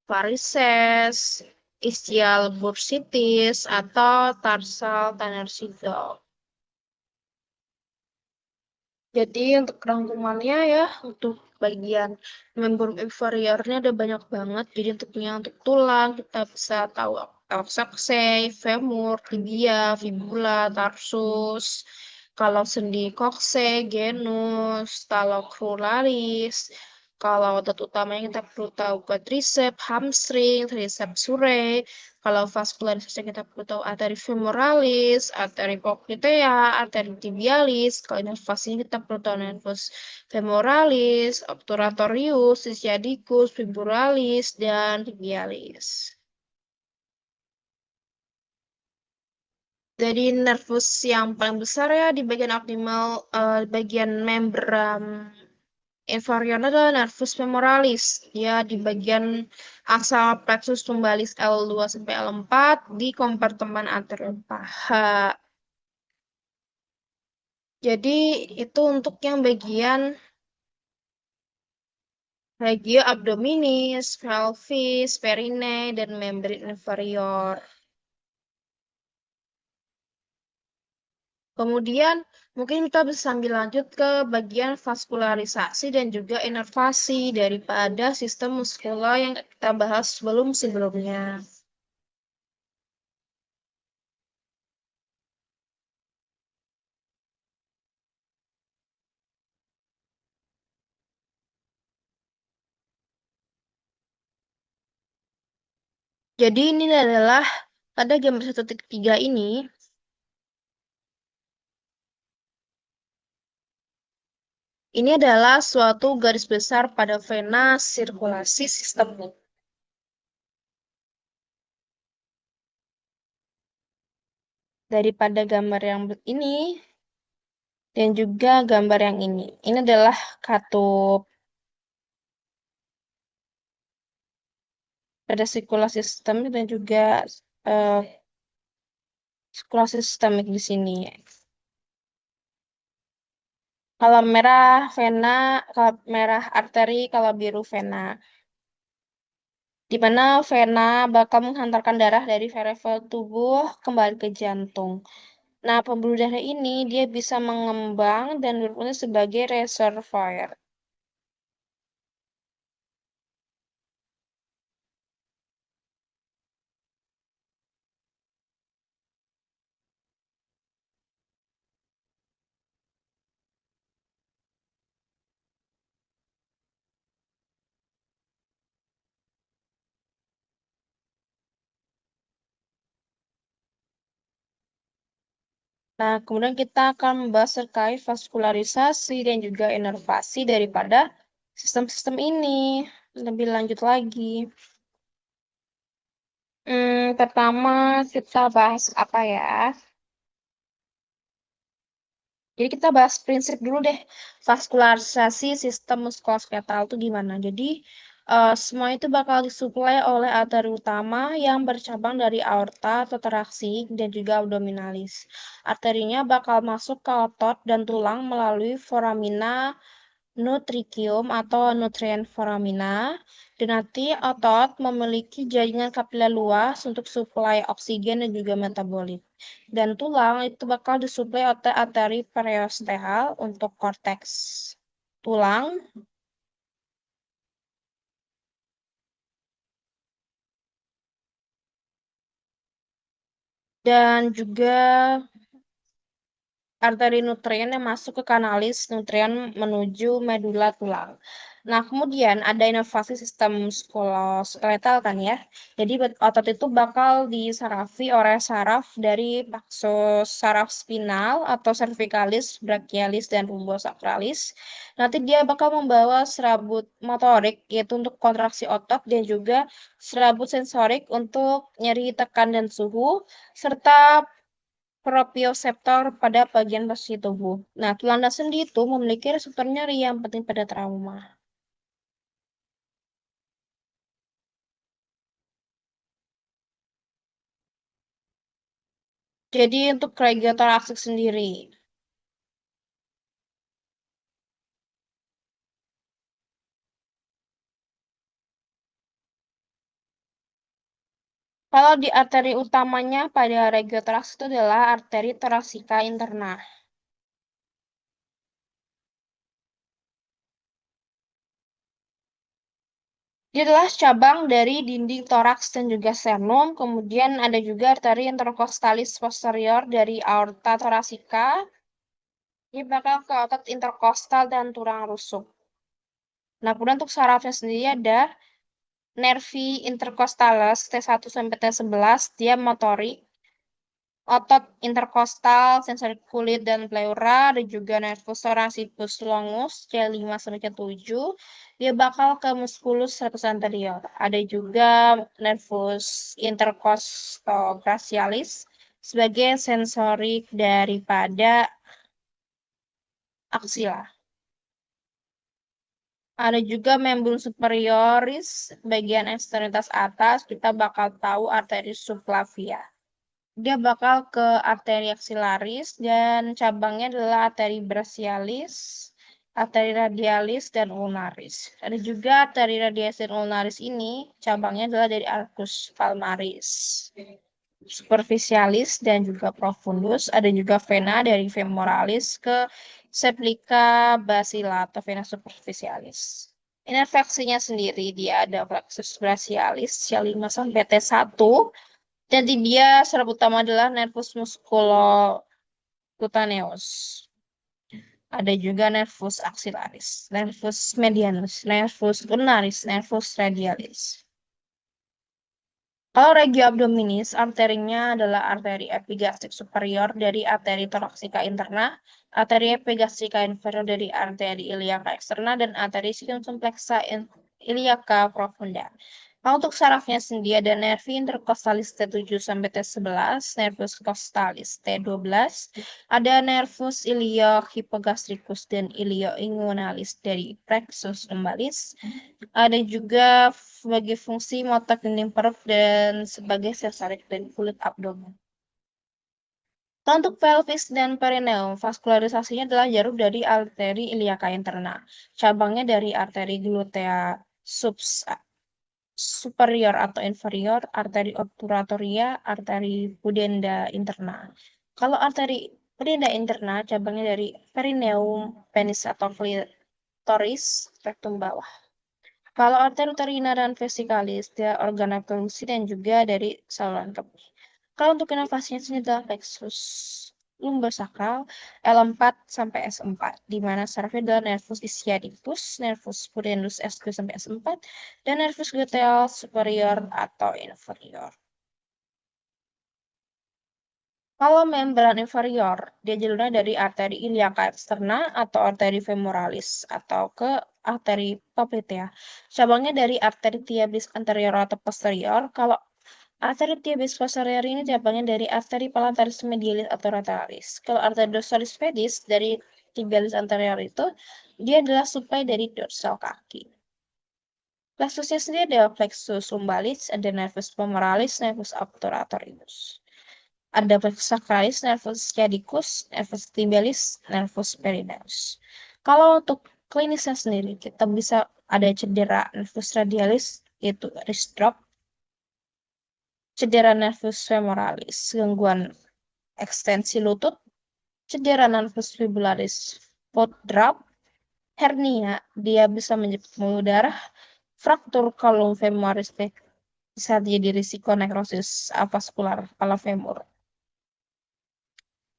varises, ischial bursitis, atau tarsal tunnel syndrome. Jadi untuk rangkumannya ya, untuk bagian membrum inferiornya ada banyak banget. Jadi untuk tulang kita bisa tahu coxae, femur, tibia, fibula, tarsus. Kalau sendi coxae, genus, talocruralis. Kalau otot utamanya kita perlu tahu quadriceps, hamstring, triceps surae. Kalau vaskularisasi kita perlu tahu arteri femoralis, arteri popliteal, arteri tibialis. Kalau inervasinya kita perlu tahu nervus femoralis, obturatorius, ischiadicus, fibularis, dan tibialis. Jadi nervus yang paling besar ya di bagian optimal, bagian membran inferior adalah nervus femoralis. Dia di bagian aksal plexus lumbalis L2 sampai L4 di kompartemen anterior paha. Jadi itu untuk yang bagian regio abdominis, pelvis, perine, dan membran inferior. Kemudian mungkin kita bisa sambil lanjut ke bagian vaskularisasi dan juga inervasi daripada sistem muskular yang kita bahas sebelumnya. Jadi ini adalah pada gambar 1.3 ini, ini adalah suatu garis besar pada vena sirkulasi sistem. Daripada gambar yang ini dan juga gambar yang ini. Ini adalah katup pada sirkulasi sistem dan juga eh, sirkulasi sistemik di sini. Kalau merah vena, kalau merah arteri, kalau biru vena. Di mana vena bakal menghantarkan darah dari variabel tubuh kembali ke jantung. Nah, pembuluh darah ini dia bisa mengembang dan berfungsi sebagai reservoir. Nah, kemudian kita akan membahas terkait vaskularisasi dan juga inervasi daripada sistem-sistem ini. Lebih lanjut lagi. Pertama kita bahas apa ya? Jadi kita bahas prinsip dulu deh, vaskularisasi sistem muskuloskeletal itu gimana. Jadi semua itu bakal disuplai oleh arteri utama yang bercabang dari aorta atau toraksik dan juga abdominalis. Arterinya bakal masuk ke otot dan tulang melalui foramina nutricium atau nutrien foramina. Dan nanti otot memiliki jaringan kapiler luas untuk suplai oksigen dan juga metabolit. Dan tulang itu bakal disuplai oleh arteri periosteal untuk korteks tulang. Dan juga arteri nutrien yang masuk ke kanalis nutrien menuju medula tulang. Nah, kemudian ada inovasi sistem muskuloskeletal kan ya. Jadi otot itu bakal disarafi oleh saraf dari plexus saraf spinal atau cervicalis, brachialis, dan lumbosakralis. Nanti dia bakal membawa serabut motorik yaitu untuk kontraksi otot dan juga serabut sensorik untuk nyeri tekan dan suhu serta proprioseptor pada bagian pasti tubuh. Nah, tulang dan sendi itu memiliki reseptor nyeri yang penting pada trauma. Jadi untuk regulator aksik sendiri. Kalau di arteri utamanya pada regulator aksik itu adalah arteri toraksika interna. Dia adalah cabang dari dinding toraks dan juga sternum. Kemudian ada juga arteri intercostalis posterior dari aorta toraksika. Dia bakal ke otot interkostal dan tulang rusuk. Nah, kemudian untuk sarafnya sendiri ada nervi intercostalis T1 sampai T11, dia motorik, otot interkostal, sensori kulit dan pleura, dan juga nervus thoracicus longus C5 sampai C7. Dia bakal ke musculus ratus anterior. Ada juga nervus intercostobrachialis sebagai sensorik daripada aksila. Ada juga membran superioris, bagian ekstremitas atas, kita bakal tahu arteris subclavia. Dia bakal ke arteri axillaris dan cabangnya adalah arteri brachialis, arteri radialis, dan ulnaris. Ada juga arteri radialis dan ulnaris ini cabangnya adalah dari arcus palmaris, superficialis, dan juga profundus. Ada juga vena dari femoralis ke septica basilar atau vena superficialis. Inervaksinya sendiri dia ada plexus brachialis C5 sampai T1. Jadi dia saraf utama adalah nervus musculocutaneus. Ada juga nervus axillaris, nervus medianus, nervus ulnaris, nervus radialis. Kalau regio abdominis, arterinya adalah arteri epigastrik superior dari arteri thoracica interna, arteri epigastrika inferior dari arteri iliaca externa, dan arteri circumflexa iliaca profunda. Kalau untuk sarafnya sendiri ada nervi intercostalis T7 sampai T11, nervus costalis T12, ada nervus iliohypogastricus dan ilioinguinalis dari plexus lumbalis, ada juga sebagai fungsi motor dinding perut dan sebagai sensorik dari kulit abdomen. Kalau untuk pelvis dan perineum, vaskularisasinya adalah jarum dari arteri iliaca interna. Cabangnya dari arteri glutea superior atau inferior, arteri obturatoria, arteri pudenda interna. Kalau arteri pudenda interna, cabangnya dari perineum, penis atau klitoris, rektum bawah. Kalau arteri uterina dan vesikalis, dia organ reproduksi dan juga dari saluran kemih. Kalau untuk inovasinya sini adalah plexus lumbosakral L4 sampai S4, di mana sarafnya adalah nervus ischiadicus, nervus pudendus S2 sampai S4, dan nervus gluteal superior atau inferior. Kalau membran inferior, dia jalurnya dari arteri iliaca externa atau arteri femoralis atau ke arteri popliteal. Cabangnya dari arteri tibialis anterior atau posterior. Kalau arteri tibialis posterior ini cabangnya dari arteri plantaris medialis atau lateralis. Kalau arteri dorsalis pedis dari tibialis anterior itu, dia adalah suplai dari dorsal kaki. Plexusnya sendiri ada plexus lumbalis, ada nervus femoralis, nervus obturatorius. Ada plexus sacralis, nervus sciaticus, nervus tibialis, nervus perineus. Kalau untuk klinisnya sendiri, kita bisa ada cedera nervus radialis, yaitu wrist drop, cedera nervus femoralis, gangguan ekstensi lutut, cedera nervus fibularis, foot drop, hernia, dia bisa menyebabkan pembuluh darah, fraktur kolum femoris bisa jadi risiko nekrosis avaskular kepala femur.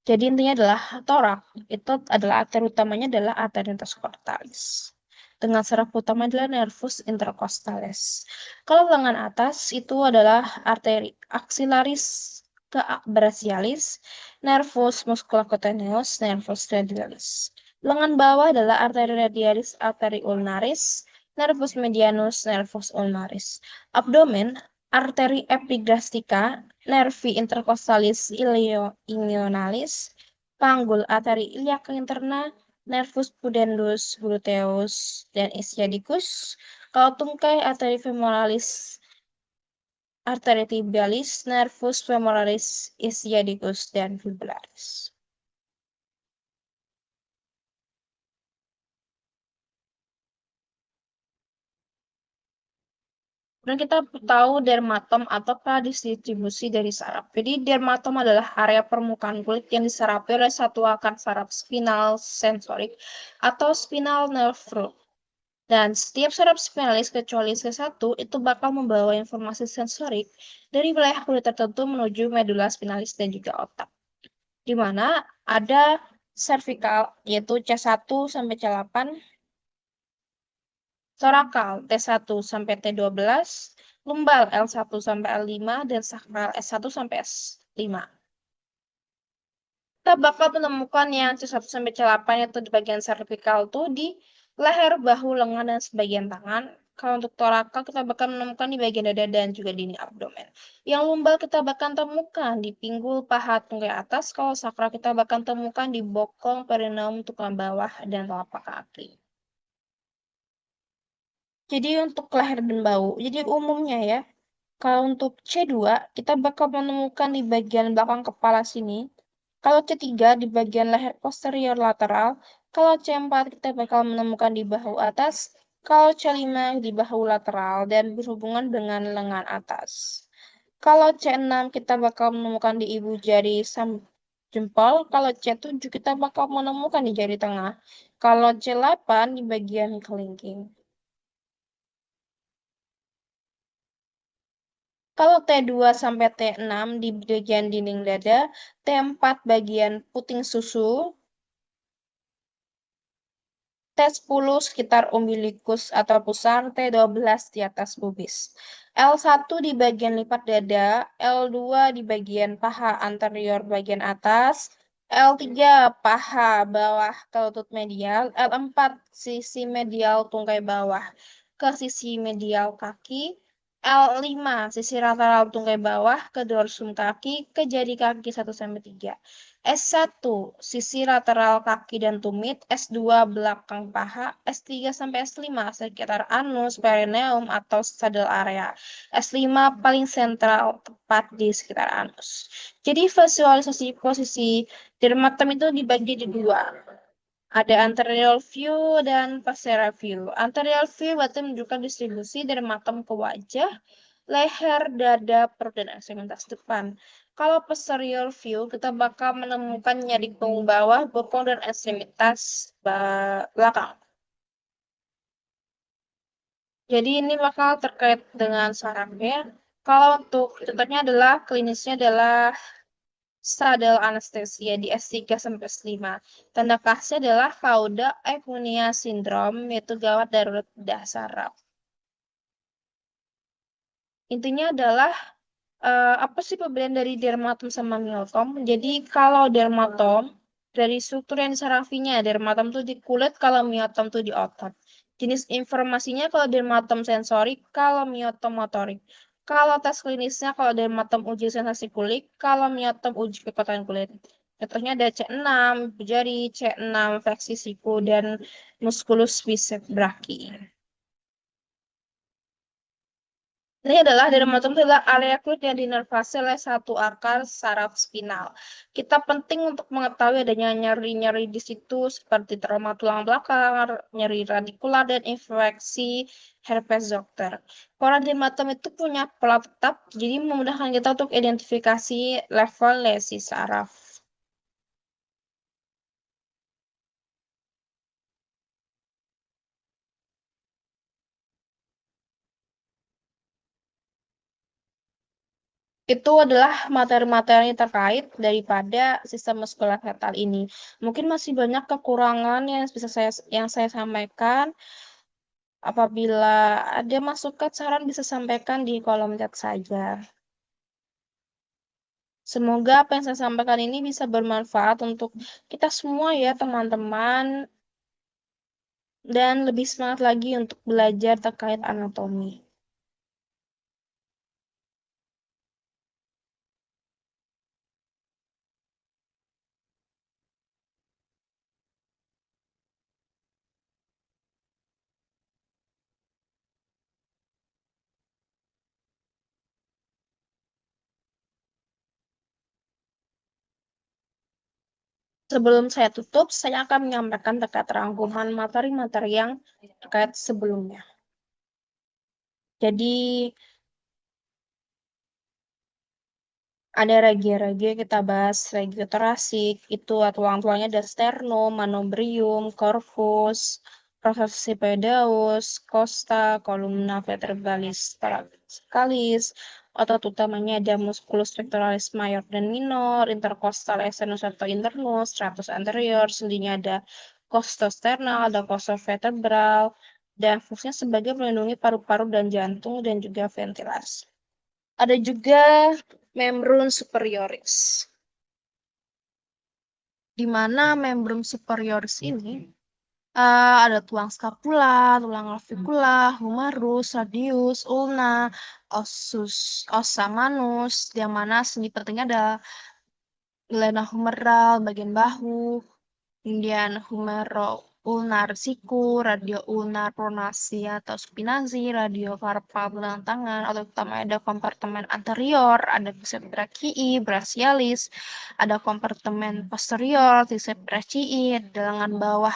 Jadi intinya adalah torak itu adalah arteri utamanya adalah arteri intercostalis. Dengan saraf utama adalah nervus intercostalis. Kalau lengan atas itu adalah arteri axillaris ke brachialis, nervus musculocutaneus, nervus radialis. Lengan bawah adalah arteri radialis, arteri ulnaris, nervus medianus, nervus ulnaris. Abdomen, arteri epigastриca, nervi intercostalis ilioinguinalis, panggul arteri iliaca interna, nervus pudendus, gluteus, dan ischiadicus. Kalau tungkai arteri femoralis, arteri tibialis, nervus femoralis, ischiadicus, dan fibularis. Dan kita tahu dermatom atau distribusi dari saraf. Jadi dermatom adalah area permukaan kulit yang disarapi oleh satu akar saraf spinal sensorik atau spinal nerve root. Dan setiap saraf spinalis kecuali C1 itu bakal membawa informasi sensorik dari wilayah kulit tertentu menuju medula spinalis dan juga otak. Di mana ada cervical yaitu C1 sampai C8, torakal T1 sampai T12, lumbal L1 sampai L5, dan sakral S1 sampai S5. Kita bakal menemukan yang C1 sampai C8 itu di bagian servikal tuh di leher, bahu, lengan, dan sebagian tangan. Kalau untuk torakal kita bakal menemukan di bagian dada dan juga dinding abdomen. Yang lumbal kita bakal temukan di pinggul, paha, tungkai atas. Kalau sakral kita bakal temukan di bokong, perineum, tulang bawah, dan telapak kaki. Jadi untuk leher dan bahu, jadi umumnya ya, kalau untuk C2, kita bakal menemukan di bagian belakang kepala sini. Kalau C3 di bagian leher posterior lateral. Kalau C4 kita bakal menemukan di bahu atas. Kalau C5 di bahu lateral dan berhubungan dengan lengan atas. Kalau C6 kita bakal menemukan di ibu jari jempol. Kalau C7 kita bakal menemukan di jari tengah. Kalau C8 di bagian kelingking. Kalau T2 sampai T6 di bagian dinding dada, T4 bagian puting susu, T10 sekitar umbilikus atau pusar, T12 di atas pubis. L1 di bagian lipat dada, L2 di bagian paha anterior bagian atas, L3 paha bawah ke lutut medial, L4 sisi medial tungkai bawah ke sisi medial kaki, L5 sisi lateral tungkai bawah ke dorsum kaki ke jari kaki 1 sampai 3. S1 sisi lateral kaki dan tumit, S2 belakang paha, S3 sampai S5 sekitar anus, perineum atau saddle area. S5 paling sentral tepat di sekitar anus. Jadi visualisasi posisi dermatom itu dibagi di dua. Ada anterior view dan posterior view. Anterior view berarti menunjukkan distribusi dermatom ke wajah, leher, dada, perut, dan ekstremitas depan. Kalau posterior view, kita bakal menemukan nyeri punggung bawah, bokong, dan ekstremitas belakang. Jadi ini bakal terkait dengan sarafnya. Kalau untuk contohnya adalah klinisnya adalah saddle anestesia di S3 sampai S5. Tanda khasnya adalah cauda euphonia syndrome, yaitu gawat darurat bedah saraf. Intinya adalah apa sih perbedaan dari dermatom sama myotom? Jadi kalau dermatom dari struktur yang disarafinya, dermatom tuh di kulit, kalau myotom tuh di otot. Jenis informasinya kalau dermatom sensorik, kalau myotom motorik. Kalau tes klinisnya, kalau dermatom uji sensasi kulit, kalau myotom uji kekuatan kulit. Contohnya ada C6, jari, C6, fleksi siku, dan musculus bicep brachii. Ini adalah dermatom adalah area kulit yang dinervasi oleh satu akar saraf spinal. Kita penting untuk mengetahui adanya nyeri-nyeri di situ seperti trauma tulang belakang, nyeri radikular, dan infeksi herpes zoster. Kalau dermatom itu punya pola tetap, jadi memudahkan kita untuk identifikasi level lesi saraf. Itu adalah materi-materi terkait daripada sistem muskuloskeletal ini. Mungkin masih banyak kekurangan yang saya sampaikan. Apabila ada masukan saran bisa sampaikan di kolom chat saja. Semoga apa yang saya sampaikan ini bisa bermanfaat untuk kita semua ya teman-teman, dan lebih semangat lagi untuk belajar terkait anatomi. Sebelum saya tutup, saya akan menyampaikan terkait rangkuman materi-materi yang terkait sebelumnya. Jadi, ada ragi-ragi kita bahas regiotorasik, itu tulang-tulangnya ada sternum, manubrium, corpus, proses pedaeus, costa, columna vertebralis thoracalis, otot utamanya ada musculus pectoralis major dan minor, intercostal externus atau internus, stratus anterior, sendinya ada costosternal, ada costovertebral, dan fungsinya sebagai melindungi paru-paru dan jantung dan juga ventilasi. Ada juga membran superioris, di mana membran superioris ini ada tulang scapula, tulang clavicula, humerus, radius, ulna, ossa manus, yang mana sendi pentingnya ada glena humeral, bagian bahu, kemudian humero-ulnar siku, radio-ulnar pronasi atau supinasi, radio-karpal tulang tangan, atau utama ada kompartemen anterior, ada biceps brachii, brachialis, ada kompartemen posterior, triceps brachii, ada lengan bawah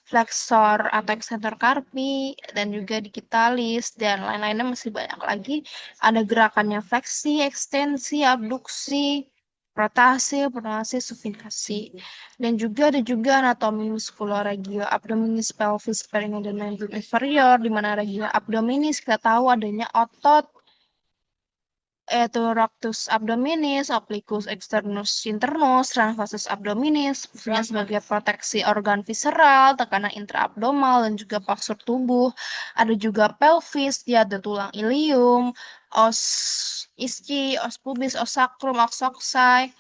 flexor atau extensor carpi, dan juga digitalis, dan lain-lainnya masih banyak lagi. Ada gerakannya fleksi, ekstensi, abduksi, rotasi, pronasi, supinasi. Dan juga ada juga anatomi muskuloregio abdominis, pelvis, perineum, dan membran inferior, di mana regio abdominis kita tahu adanya otot yaitu rectus abdominis, obliquus externus internus, transversus abdominis, fungsinya sebagai proteksi organ visceral, tekanan intraabdomal, dan juga postur tubuh. Ada juga pelvis, dia ada tulang ilium, os ischii, os pubis, os sacrum, os coxae,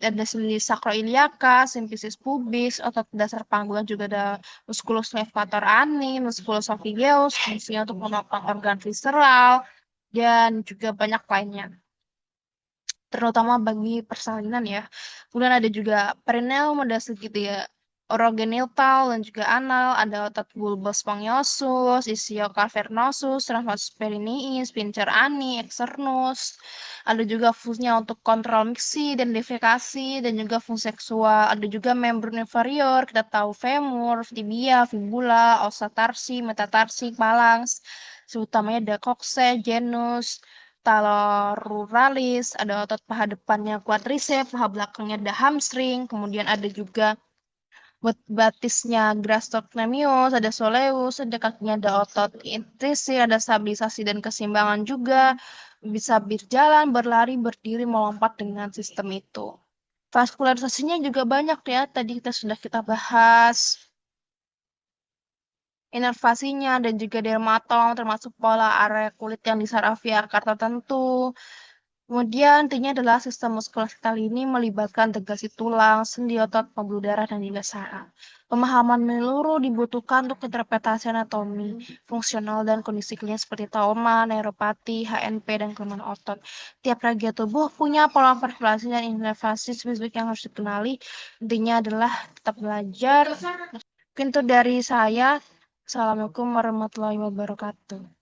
ada sendi sacroiliaca, symphysis pubis, otot dasar panggul juga ada musculus levator ani, musculus sophigeus, fungsinya untuk menopang organ visceral, dan juga banyak lainnya, terutama bagi persalinan ya. Kemudian ada juga perineum, ada segitiga orogenital dan juga anal, ada otot bulbus spongiosum, ischiocavernosus, transversus perineis, sphincter ani, externus. Ada juga fungsinya untuk kontrol miksi dan defekasi dan juga fungsi seksual. Ada juga membran inferior, kita tahu femur, tibia, fibula, ossa tarsi, metatarsi, phalanx. Seutamanya ada coccyx, genus, taloruralis, ada otot paha depannya quadriceps, paha belakangnya ada hamstring, kemudian ada juga batisnya gastrocnemius, ada soleus, ada kakinya ada otot intisir, ada stabilisasi dan keseimbangan juga, bisa berjalan, berlari, berdiri, melompat dengan sistem itu. Vaskularisasinya juga banyak ya, tadi kita bahas inervasinya dan juga dermatom, termasuk pola area kulit yang disarafi akar tertentu. Kemudian intinya adalah sistem muskuloskeletal ini melibatkan tegasi tulang, sendi otot, pembuluh darah, dan juga saraf. Pemahaman menyeluruh dibutuhkan untuk interpretasi anatomi, fungsional, dan kondisi klinis seperti trauma, neuropati, HNP, dan kelemahan otot. Tiap bagian tubuh punya pola perfilasi dan inervasi spesifik yang harus dikenali. Intinya adalah tetap belajar. Mungkin itu dari saya. Assalamualaikum warahmatullahi wabarakatuh.